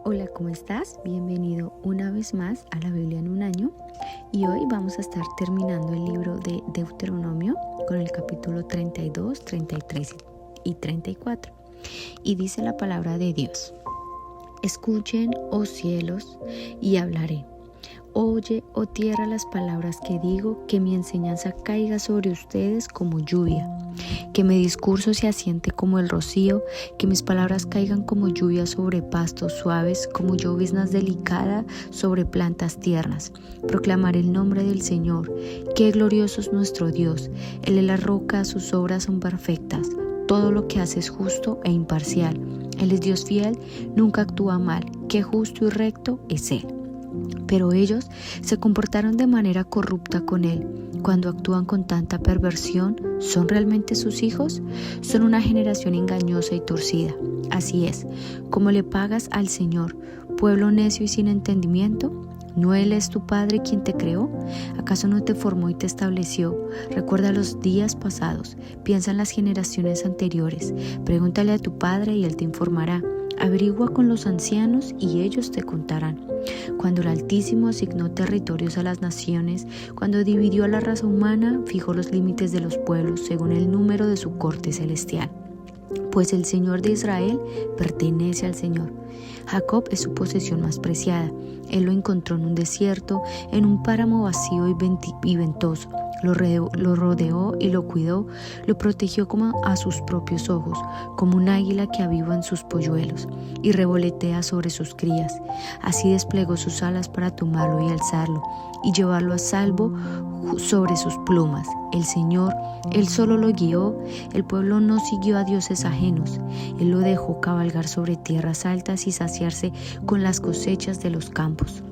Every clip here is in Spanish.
Hola, ¿cómo estás? Bienvenido una vez más a la Biblia en un año y hoy vamos a estar terminando el libro de Deuteronomio con el capítulo 32, 33 y 34 y dice la palabra de Dios: Escuchen, oh cielos, y hablaré. Oye, oh tierra, las palabras que digo, que mi enseñanza caiga sobre ustedes como lluvia, que mi discurso se asiente como el rocío, que mis palabras caigan como lluvia sobre pastos suaves, como lloviznas delicadas sobre plantas tiernas. Proclamaré el nombre del Señor, qué glorioso es nuestro Dios. Él es la roca, sus obras son perfectas. Todo lo que hace es justo e imparcial. Él es Dios fiel, nunca actúa mal, qué justo y recto es Él. Pero ellos se comportaron de manera corrupta con él. Cuando actúan con tanta perversión, ¿son realmente sus hijos? Son una generación engañosa y torcida. Así es, como le pagas al Señor, pueblo necio y sin entendimiento. ¿No Él es tu Padre quien te creó? ¿Acaso no te formó y te estableció? Recuerda los días pasados, piensa en las generaciones anteriores, pregúntale a tu Padre y Él te informará. Averigua con los ancianos y ellos te contarán. Cuando el Altísimo asignó territorios a las naciones, cuando dividió a la raza humana, fijó los límites de los pueblos según el número de su corte celestial. Pues el Señor de Israel pertenece al Señor. Jacob es su posesión más preciada. Él lo encontró en un desierto, en un páramo vacío y ventoso. Lo rodeó y lo cuidó, lo protegió como a sus propios ojos, como un águila que aviva en sus polluelos y revolotea sobre sus crías. Así desplegó sus alas para tomarlo y alzarlo y llevarlo a salvo sobre sus plumas. El Señor, Él solo lo guió, el pueblo no siguió a dioses ajenos. Él lo dejó cabalgar sobre tierras altas y saciarse con las cosechas de los campos.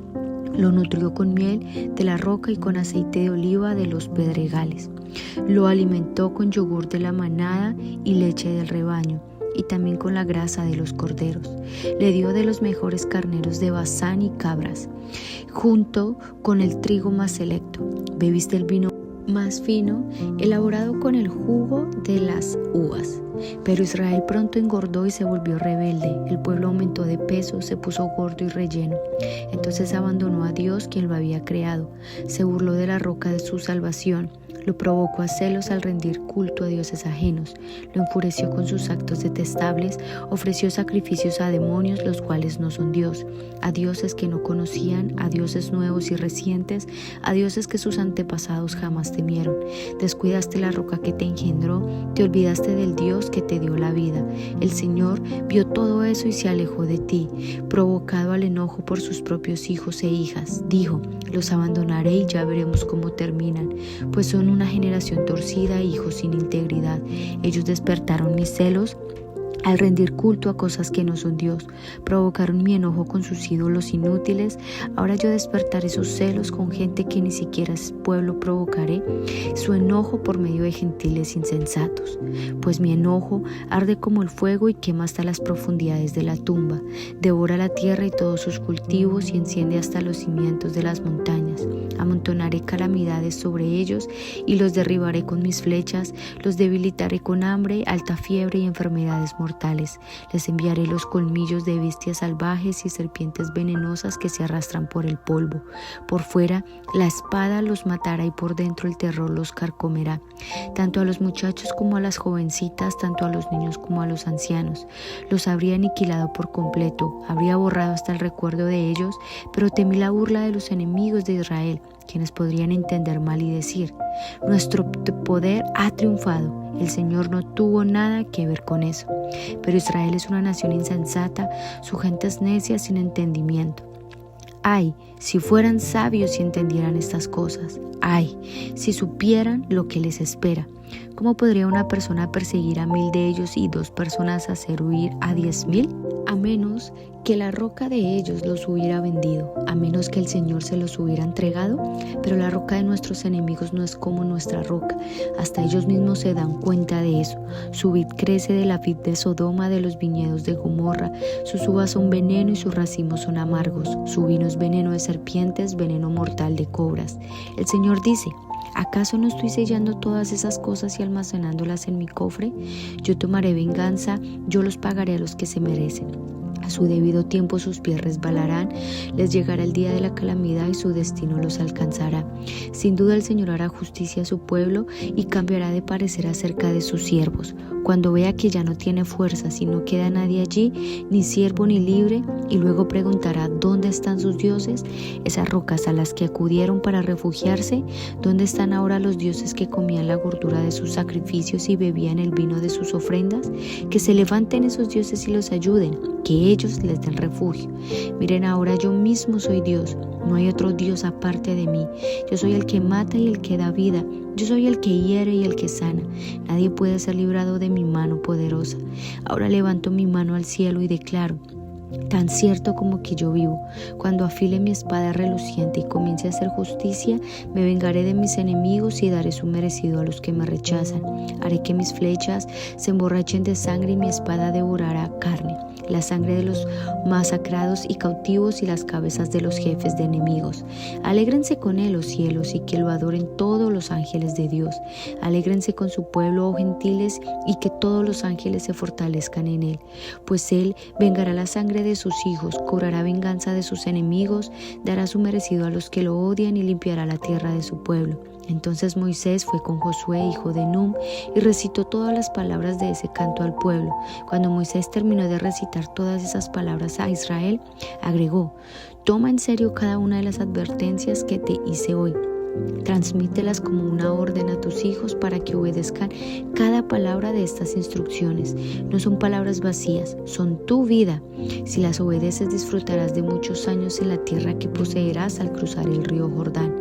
Lo nutrió con miel de la roca y con aceite de oliva de los pedregales. Lo alimentó con yogur de la manada y leche del rebaño, y también con la grasa de los corderos. Le dio de los mejores carneros de Basán y cabras, junto con el trigo más selecto. Bebiste el vino más fino, elaborado con el jugo de las uvas. Pero Israel pronto engordó y se volvió rebelde. El pueblo aumentó de peso, se puso gordo y relleno. Entonces abandonó a Dios, quien lo había creado. Se burló de la roca de su salvación. Lo provocó a celos al rendir culto a dioses ajenos. Lo enfureció con sus actos detestables. Ofreció sacrificios a demonios, los cuales no son Dios. A dioses que no conocían, a dioses nuevos y recientes, a dioses que sus antepasados jamás temieron. Descuidaste la roca que te engendró. Te olvidaste del Dios que te dio la vida. El Señor vio todo eso y se alejó de ti, provocado al enojo por sus propios hijos e hijas. Dijo: los abandonaré y ya veremos cómo terminan, pues son una generación torcida, hijos sin integridad. Ellos despertaron mis celos al rendir culto a cosas que no son Dios. Provocaron mi enojo con sus ídolos inútiles. Ahora yo despertaré sus celos con gente que ni siquiera es pueblo. Provocaré su enojo por medio de gentiles insensatos. Pues mi enojo arde como el fuego y quema hasta las profundidades de la tumba. Devora la tierra y todos sus cultivos y enciende hasta los cimientos de las montañas. Amontonaré calamidades sobre ellos y los derribaré con mis flechas. Los debilitaré con hambre, alta fiebre y enfermedades mortales. Les enviaré los colmillos de bestias salvajes y serpientes venenosas que se arrastran por el polvo. Por fuera la espada los matará y por dentro el terror los carcomerá. Tanto a los muchachos como a las jovencitas, tanto a los niños como a los ancianos. Los habría aniquilado por completo, habría borrado hasta el recuerdo de ellos, pero temí la burla de los enemigos de Israel, quienes podrían entender mal y decir: nuestro poder ha triunfado. El Señor no tuvo nada que ver con eso. Pero Israel es una nación insensata, su gente es necia sin entendimiento. Ay, si fueran sabios y entendieran estas cosas. Ay, si supieran lo que les espera. ¿Cómo podría una persona perseguir a 1000 de ellos y 2 personas hacer huir a 10,000? A menos que la roca de ellos los hubiera vendido, a menos que el Señor se los hubiera entregado. Pero la roca de nuestros enemigos no es como nuestra roca. Hasta ellos mismos se dan cuenta de eso. Su vid crece de la vid de Sodoma, de los viñedos de Gomorra. Sus uvas son veneno y sus racimos son amargos. Su vino es veneno de serpientes, veneno mortal de cobras. El Señor dice: ¿acaso no estoy sellando todas esas cosas y almacenándolas en mi cofre? Yo tomaré venganza, yo los pagaré a los que se merecen. A su debido tiempo sus pies resbalarán, les llegará el día de la calamidad y su destino los alcanzará. Sin duda el Señor hará justicia a su pueblo y cambiará de parecer acerca de sus siervos. Cuando vea que ya no tiene fuerzas y no queda nadie allí, ni siervo ni libre, y luego preguntará ¿dónde están sus dioses? Esas rocas a las que acudieron para refugiarse, ¿dónde están ahora los dioses que comían la gordura de sus sacrificios y bebían el vino de sus ofrendas? Que se levanten esos dioses y los ayuden, que ellos les den refugio. Miren, ahora yo mismo soy Dios, no hay otro Dios aparte de mí. Yo soy el que mata y el que da vida, yo soy el que hiere y el que sana. Nadie puede ser librado de mi mano poderosa. Ahora levanto mi mano al cielo y declaro: tan cierto como que yo vivo, cuando afile mi espada reluciente y comience a hacer justicia, me vengaré de mis enemigos y daré su merecido a los que me rechazan. Haré que mis flechas se emborrachen de sangre y mi espada devorará carne, la sangre de los masacrados y cautivos y las cabezas de los jefes de enemigos. Alégrense con él, los cielos, y que lo adoren todos los ángeles de Dios. Alégrense con su pueblo, oh gentiles, y que todos los ángeles se fortalezcan en él. Pues él vengará la sangre de sus hijos, cobrará venganza de sus enemigos, dará su merecido a los que lo odian y limpiará la tierra de su pueblo. Entonces Moisés fue con Josué, hijo de Nun, y recitó todas las palabras de ese canto al pueblo. Cuando Moisés terminó de recitar todas esas palabras a Israel, agregó: toma en serio cada una de las advertencias que te hice hoy. Transmítelas como una orden a tus hijos para que obedezcan cada palabra de estas instrucciones. No son palabras vacías, son tu vida. Si las obedeces, disfrutarás de muchos años en la tierra que poseerás al cruzar el río Jordán.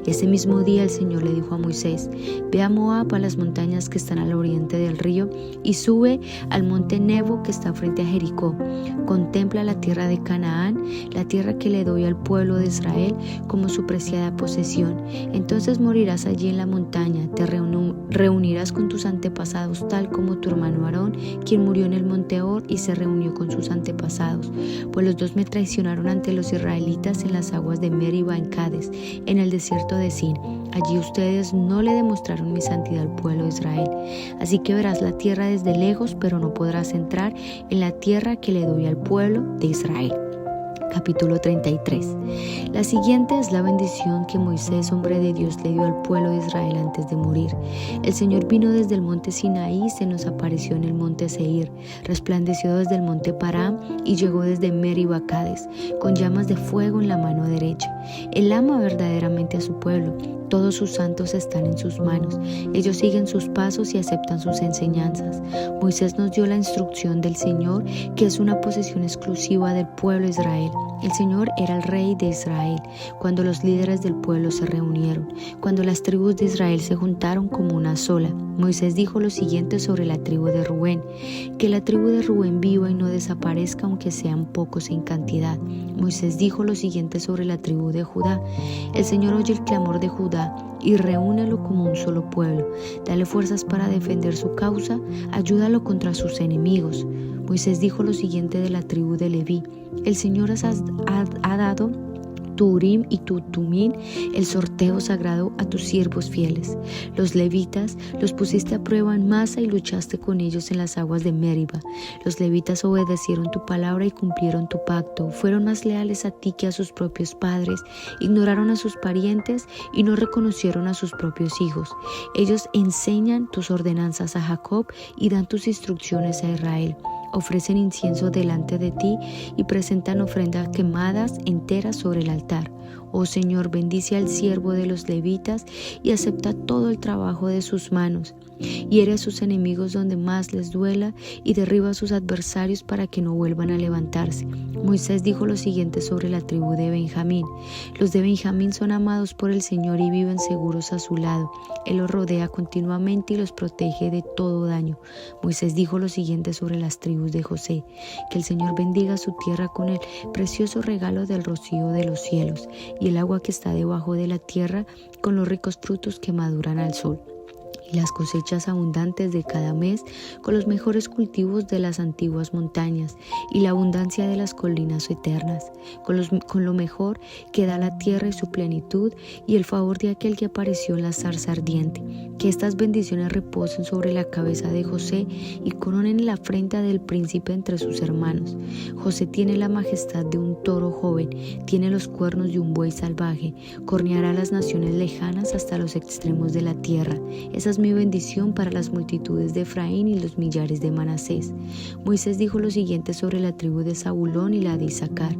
Ese mismo día el Señor le dijo a Moisés: ve a Moab, a las montañas que están al oriente del río, y sube al monte Nebo que está frente a Jericó. Contempla la tierra de Canaán, la tierra que le doy al pueblo de Israel como su preciada posesión. Entonces morirás allí en la montaña, te reunirás con tus antepasados tal como tu hermano Aarón, quien murió en el monte Hor y se reunió con sus antepasados, pues los dos me traicionaron ante los israelitas en las aguas de Meriba en Cades, en el desierto de Sin. Allí ustedes no le demostraron mi santidad al pueblo de Israel. Así que verás la tierra desde lejos, pero no podrás entrar en la tierra que le doy al pueblo de Israel. Capítulo 33. La siguiente es la bendición que Moisés, hombre de Dios, le dio al pueblo de Israel antes de morir. El Señor vino desde el monte Sinaí, se nos apareció en el monte Seir, resplandeció desde el monte Param y llegó desde Meriba a Cades, con llamas de fuego en la mano derecha. Él ama verdaderamente a su pueblo. Todos sus santos están en sus manos. Ellos siguen sus pasos y aceptan sus enseñanzas. Moisés nos dio la instrucción del Señor, que es una posesión exclusiva del pueblo de Israel. El Señor era el rey de Israel cuando los líderes del pueblo se reunieron, cuando las tribus de Israel se juntaron como una sola. Moisés dijo lo siguiente sobre la tribu de Rubén: que la tribu de Rubén viva y no desaparezca, aunque sean pocos en cantidad. Moisés dijo lo siguiente sobre la tribu de Judá: el Señor oye el clamor de Judá y reúnelo como un solo pueblo. Dale fuerzas para defender su causa, ayúdalo contra sus enemigos. Moisés dijo lo siguiente de la tribu de Leví: el Señor ha dado tu Urim y tu Tumim, el sorteo sagrado, a tus siervos fieles. Los levitas los pusiste a prueba en masa y luchaste con ellos en las aguas de Meriba. Los levitas obedecieron tu palabra y cumplieron tu pacto. Fueron más leales a ti que a sus propios padres. Ignoraron a sus parientes y no reconocieron a sus propios hijos. Ellos enseñan tus ordenanzas a Jacob y dan tus instrucciones a Israel. Ofrecen incienso delante de ti y presentan ofrendas quemadas enteras sobre el altar. Oh Señor, bendice al siervo de los levitas y acepta todo el trabajo de sus manos. Hiere a sus enemigos donde más les duela y derriba a sus adversarios para que no vuelvan a levantarse. Moisés dijo lo siguiente sobre la tribu de Benjamín: los de Benjamín son amados por el Señor y viven seguros a su lado. Él los rodea continuamente y los protege de todo daño. Moisés dijo lo siguiente sobre las tribus de José: que el Señor bendiga su tierra con el precioso regalo del rocío de los cielos y el agua que está debajo de la tierra, con los ricos frutos que maduran al sol. y las cosechas abundantes de cada mes, con los mejores cultivos de las antiguas montañas y la abundancia de las colinas eternas, con lo mejor que da la tierra y su plenitud, y el favor de aquel que apareció en la zarza ardiente. Que estas bendiciones reposen sobre la cabeza de José y coronen la frente del príncipe entre sus hermanos. José tiene la majestad de un toro joven, tiene los cuernos de un buey salvaje, corneará a las naciones lejanas hasta los extremos de la tierra. Esa es mi bendición para las multitudes de Efraín y los millares de Manasés. Moisés dijo lo siguiente sobre la tribu de Zabulón y la de Isaacar: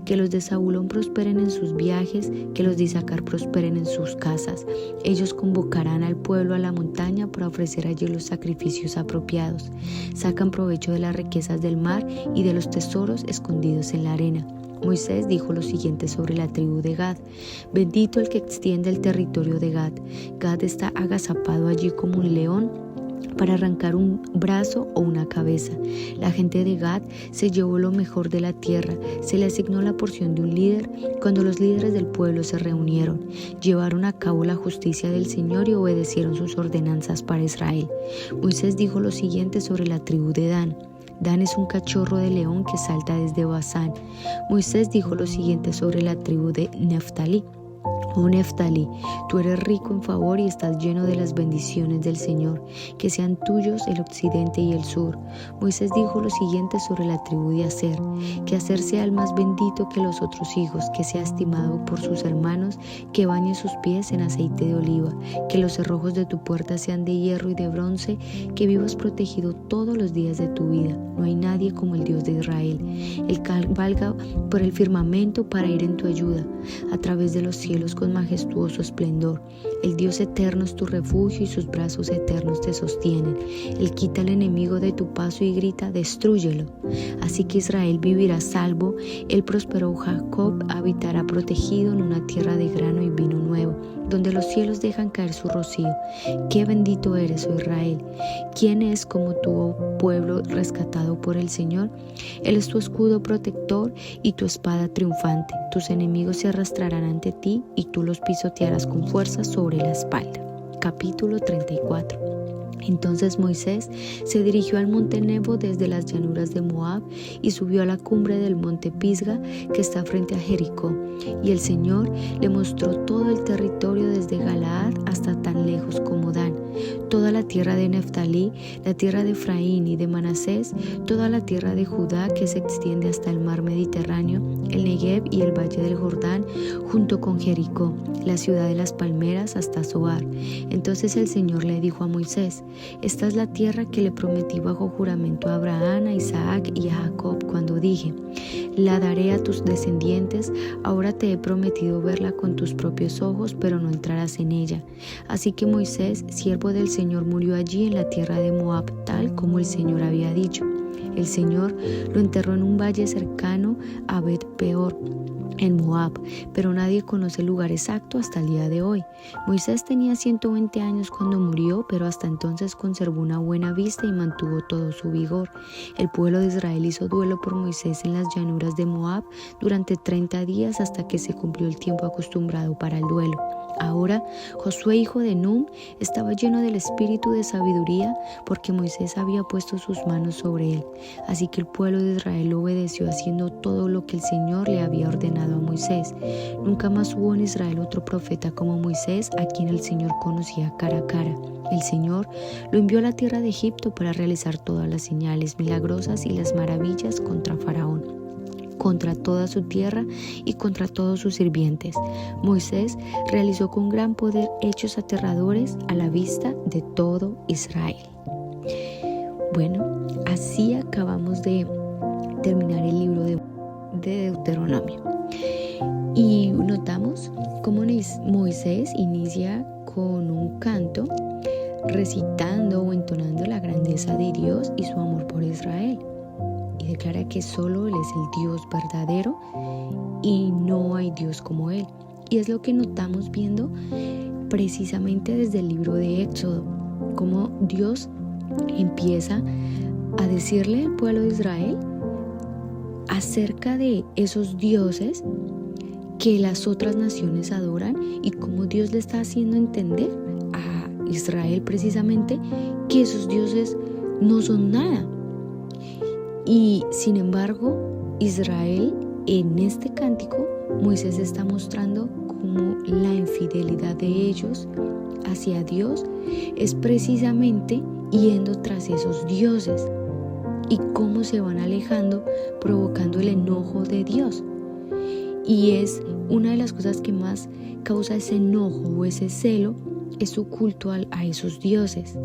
que los de Zabulón prosperen en sus viajes, que los de Isaacar prosperen en sus casas. Ellos convocarán al pueblo a la montaña para ofrecer allí los sacrificios apropiados. Sacan provecho de las riquezas del mar y de los tesoros escondidos en la arena. Moisés dijo lo siguiente sobre la tribu de Gad: bendito el que extiende el territorio de Gad. Gad está agazapado allí como un león para arrancar un brazo o una cabeza. La gente de Gad se llevó lo mejor de la tierra, se le asignó la porción de un líder. Cuando los líderes del pueblo se reunieron, llevaron a cabo la justicia del Señor y obedecieron sus ordenanzas para Israel. Moisés dijo lo siguiente sobre la tribu de Dan: Dan es un cachorro de león que salta desde Basán. Moisés dijo lo siguiente sobre la tribu de Neftalí: oh Neftalí, tú eres rico en favor y estás lleno de las bendiciones del Señor, que sean tuyos el occidente y el sur. Moisés dijo lo siguiente sobre la tribu de Aser: que Aser sea el más bendito que los otros hijos, que sea estimado por sus hermanos, que bañe sus pies en aceite de oliva, que los cerrojos de tu puerta sean de hierro y de bronce, que vivas protegido todos los días de tu vida. No hay nadie como el Dios de Israel. Él cabalga por el firmamento para ir en tu ayuda, a través de los cielos con majestuoso esplendor. El Dios eterno es tu refugio y sus brazos eternos te sostienen. Él quita al enemigo de tu paso y grita: destrúyelo. Así que Israel vivirá salvo, él prosperó, Jacob habitará protegido en una tierra de grano y vino nuevo, donde los cielos dejan caer su rocío. Qué bendito eres, oh Israel. ¿Quién es como tú, oh pueblo rescatado por el Señor? Él es tu escudo protector y tu espada triunfante. Tus enemigos se arrastrarán ante ti y tú los pisotearás con fuerza sobre la espalda. Capítulo 34. Entonces Moisés se dirigió al monte Nebo desde las llanuras de Moab y subió a la cumbre del monte Pisga, que está frente a Jericó. Y el Señor le mostró todo el territorio desde Galaad hasta tan lejos como Dan, toda la tierra de Neftalí, la tierra de Efraín y de Manasés, toda la tierra de Judá que se extiende hasta el mar Mediterráneo, el Negev y el valle del Jordán, junto con Jericó, la ciudad de las palmeras hasta Zoar. Entonces el Señor le dijo a Moisés: esta es la tierra que le prometí bajo juramento a Abraham, a Isaac y a Jacob cuando dije: la daré a tus descendientes. Ahora te he prometido verla con tus propios ojos, pero no entrarás en ella. Así que Moisés, siervo del Señor, murió allí en la tierra de Moab, tal como el Señor había dicho. El Señor lo enterró en un valle cercano a Bet-peor, en Moab, pero nadie conoce el lugar exacto hasta el día de hoy. Moisés tenía 120 años cuando murió, pero hasta entonces conservó una buena vista y mantuvo todo su vigor. El pueblo de Israel hizo duelo por Moisés en las llanuras de Moab durante 30 días hasta que se cumplió el tiempo acostumbrado para el duelo. Ahora Josué, hijo de Nun, estaba lleno del espíritu de sabiduría porque Moisés había puesto sus manos sobre él. Así que el pueblo de Israel obedeció haciendo todo lo que el Señor le había ordenado a Moisés. Nunca más hubo en Israel otro profeta como Moisés, a quien el Señor conocía cara a cara. El Señor lo envió a la tierra de Egipto para realizar todas las señales milagrosas y las maravillas contra Faraón, contra toda su tierra y contra todos sus sirvientes. Moisés realizó con gran poder hechos aterradores a la vista de todo Israel. Bueno, así acabamos de terminar el libro de Deuteronomio. Y notamos cómo Moisés inicia con un canto, recitando o entonando la grandeza de Dios y su amor por Israel. Y declara que solo Él es el Dios verdadero y no hay Dios como Él. Y es lo que notamos viendo precisamente desde el libro de Éxodo, cómo Dios empieza a decirle al pueblo de Israel acerca de esos dioses que las otras naciones adoran y cómo Dios le está haciendo entender a Israel precisamente, que esos dioses no son nada. Y sin embargo, Israel, en este cántico, Moisés está mostrando cómo la infidelidad de ellos hacia Dios es precisamente yendo tras esos dioses y cómo se van alejando, provocando el enojo de Dios. Y es una de las cosas que más causa ese enojo o ese celo, es su culto a esos dioses.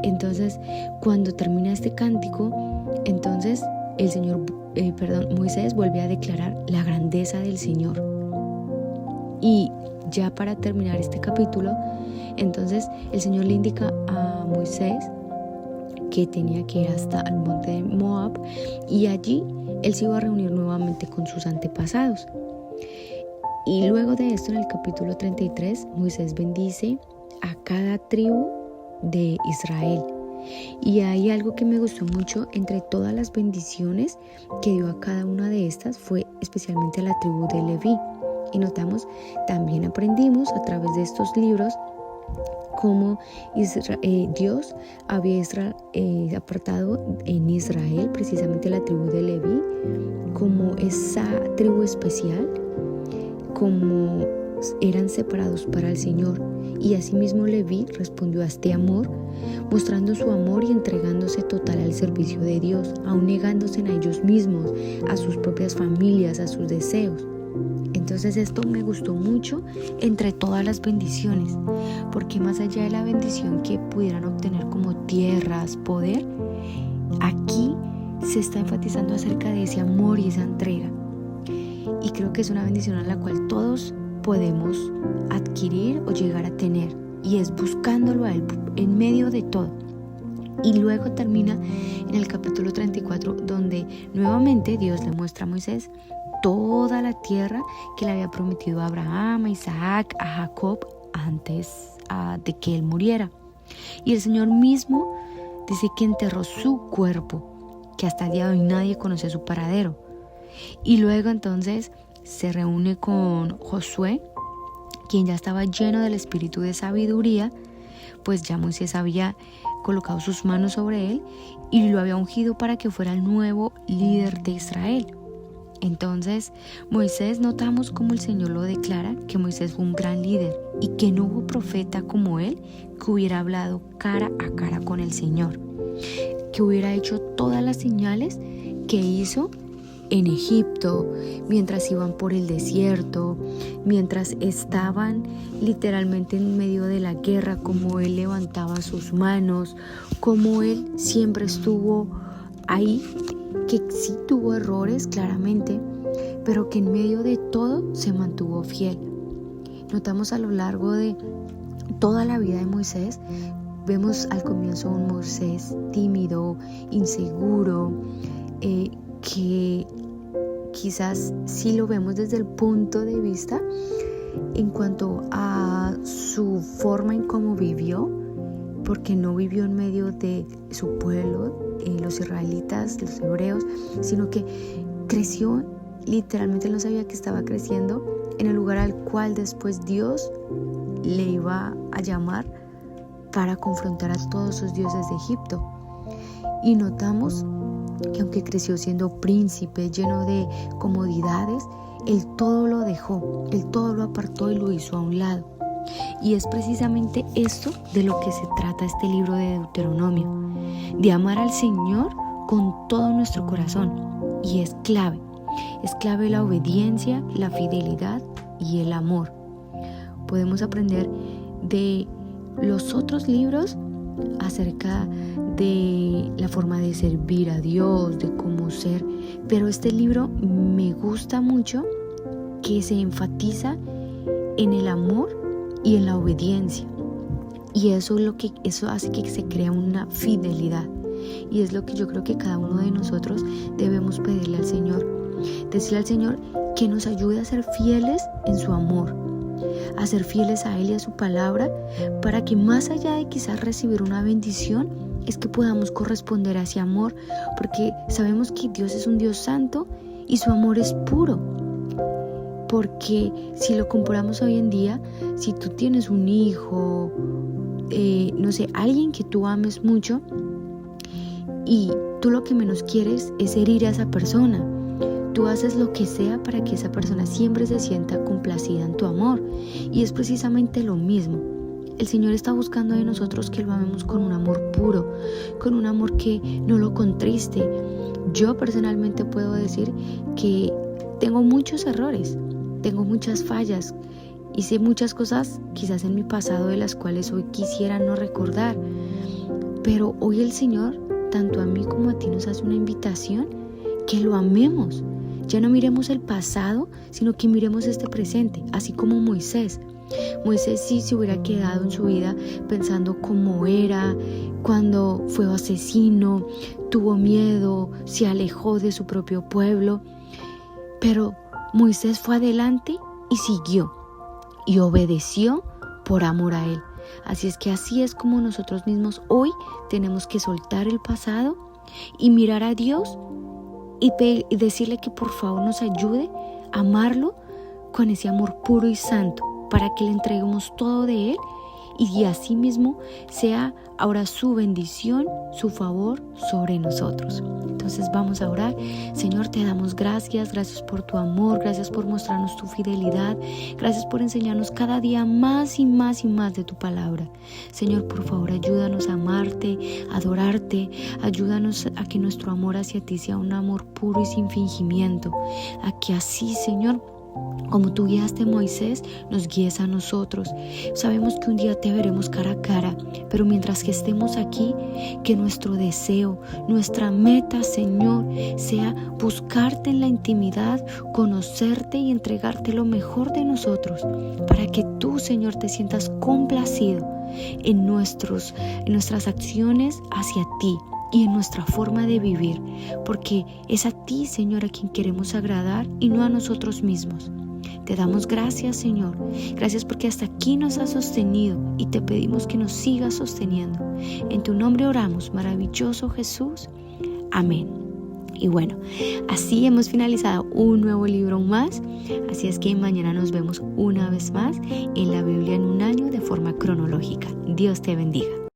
Entonces, cuando termina este cántico, entonces Moisés vuelve a declarar la grandeza del Señor. Y ya para terminar este capítulo, entonces el Señor le indica a Moisés que tenía que ir hasta el monte de Moab, y allí él se iba a reunir nuevamente con sus antepasados. Y luego de esto, en el capítulo 33, Moisés bendice a cada tribu de Israel. Y hay algo que me gustó mucho entre todas las bendiciones que dio a cada una de estas, fue especialmente a la tribu de Leví. Y notamos, también aprendimos a través de estos libros cómo Dios había apartado en Israel precisamente la tribu de Leví como esa tribu especial, como eran separados para el Señor. Y asimismo Leví respondió a este amor, mostrando su amor y entregándose total al servicio de Dios, aun negándose a ellos mismos, a sus propias familias, a sus deseos. Entonces esto me gustó mucho entre todas las bendiciones, porque más allá de la bendición que pudieran obtener como tierras, poder, aquí se está enfatizando acerca de ese amor y esa entrega. Y creo que es una bendición a la cual todos podemos adquirir o llegar a tener, y es buscándolo a Él en medio de todo. Y luego termina en el capítulo 34, donde nuevamente Dios le muestra a Moisés toda la tierra que le había prometido a Abraham, a Isaac, a Jacob antes de que él muriera. Y el Señor mismo dice que enterró su cuerpo, que hasta el día de hoy nadie conoce su paradero. Y luego entonces se reúne con Josué, quien ya estaba lleno del espíritu de sabiduría, pues ya Moisés había colocado sus manos sobre él y lo había ungido para que fuera el nuevo líder de Israel. Entonces Moisés, notamos como el Señor lo declara, que Moisés fue un gran líder y que no hubo profeta como él que hubiera hablado cara a cara con el Señor, que hubiera hecho todas las señales que hizo en Egipto, mientras iban por el desierto, mientras estaban literalmente en medio de la guerra, como él levantaba sus manos, como él siempre estuvo ahí, que sí tuvo errores claramente, pero que en medio de todo se mantuvo fiel. Notamos a lo largo de toda la vida de Moisés, vemos al comienzo un Moisés tímido, inseguro, que quizás si lo vemos desde el punto de vista en cuanto a su forma en cómo vivió, porque no vivió en medio de su pueblo, los israelitas, los hebreos, sino que creció, literalmente no sabía que estaba creciendo en el lugar al cual después Dios le iba a llamar para confrontar a todos los dioses de Egipto. Y notamos que aunque creció siendo príncipe, lleno de comodidades, él todo lo dejó, él todo lo apartó y lo hizo a un lado. Y es precisamente esto de lo que se trata este libro de Deuteronomio, de amar al Señor con todo nuestro corazón. Y es clave la obediencia, la fidelidad y el amor. Podemos aprender de los otros libros acerca de la forma de servir a Dios, de cómo ser, pero este libro me gusta mucho que se enfatiza en el amor y en la obediencia, y eso hace que se crea una fidelidad, y es lo que yo creo que cada uno de nosotros debemos pedirle al Señor, decirle al Señor que nos ayude a ser fieles en su amor, a ser fieles a Él y a su palabra, para que más allá de quizás recibir una bendición, es que podamos corresponder a ese amor, porque sabemos que Dios es un Dios santo y su amor es puro. Porque si lo comparamos hoy en día, si tú tienes un hijo, no sé, alguien que tú ames mucho y tú lo que menos quieres es herir a esa persona. Tú haces lo que sea para que esa persona siempre se sienta complacida en tu amor. Y es precisamente lo mismo. El Señor está buscando de nosotros que lo amemos con un amor puro, con un amor que no lo contriste. Yo personalmente puedo decir que tengo muchos errores, tengo muchas fallas, hice muchas cosas quizás en mi pasado de las cuales hoy quisiera no recordar. Pero hoy el Señor, tanto a mí como a ti, nos hace una invitación que lo amemos. Ya no miremos el pasado, sino que miremos este presente, así como Moisés. Moisés sí se hubiera quedado en su vida pensando cómo era, cuando fue asesino, tuvo miedo, se alejó de su propio pueblo. Pero Moisés fue adelante y siguió y obedeció por amor a él. Así es que así es como nosotros mismos hoy tenemos que soltar el pasado y mirar a Dios y decirle que por favor nos ayude a amarlo con ese amor puro y santo, para que le entreguemos todo de Él y así mismo sea ahora su bendición, su favor sobre nosotros. Entonces vamos a orar. Señor, te damos gracias por tu amor, gracias por mostrarnos tu fidelidad, gracias por enseñarnos cada día más y más y más de tu palabra. Señor, por favor, ayúdanos a amarte, a adorarte, ayúdanos a que nuestro amor hacia ti sea un amor puro y sin fingimiento, a que así, Señor, como tú guiaste a Moisés, nos guíes a nosotros. Sabemos que un día te veremos cara a cara, pero mientras que estemos aquí, que nuestro deseo, nuestra meta, Señor, sea buscarte en la intimidad, conocerte y entregarte lo mejor de nosotros, para que tú, Señor, te sientas complacido en nuestras acciones hacia ti y en nuestra forma de vivir, porque es a ti, Señor, a quien queremos agradar y no a nosotros mismos. Te damos gracias, Señor. Gracias porque hasta aquí nos has sostenido y te pedimos que nos sigas sosteniendo. En tu nombre oramos, maravilloso Jesús. Amén. Y bueno, así hemos finalizado un nuevo libro más. Así es que mañana nos vemos una vez más en la Biblia en un año de forma cronológica. Dios te bendiga.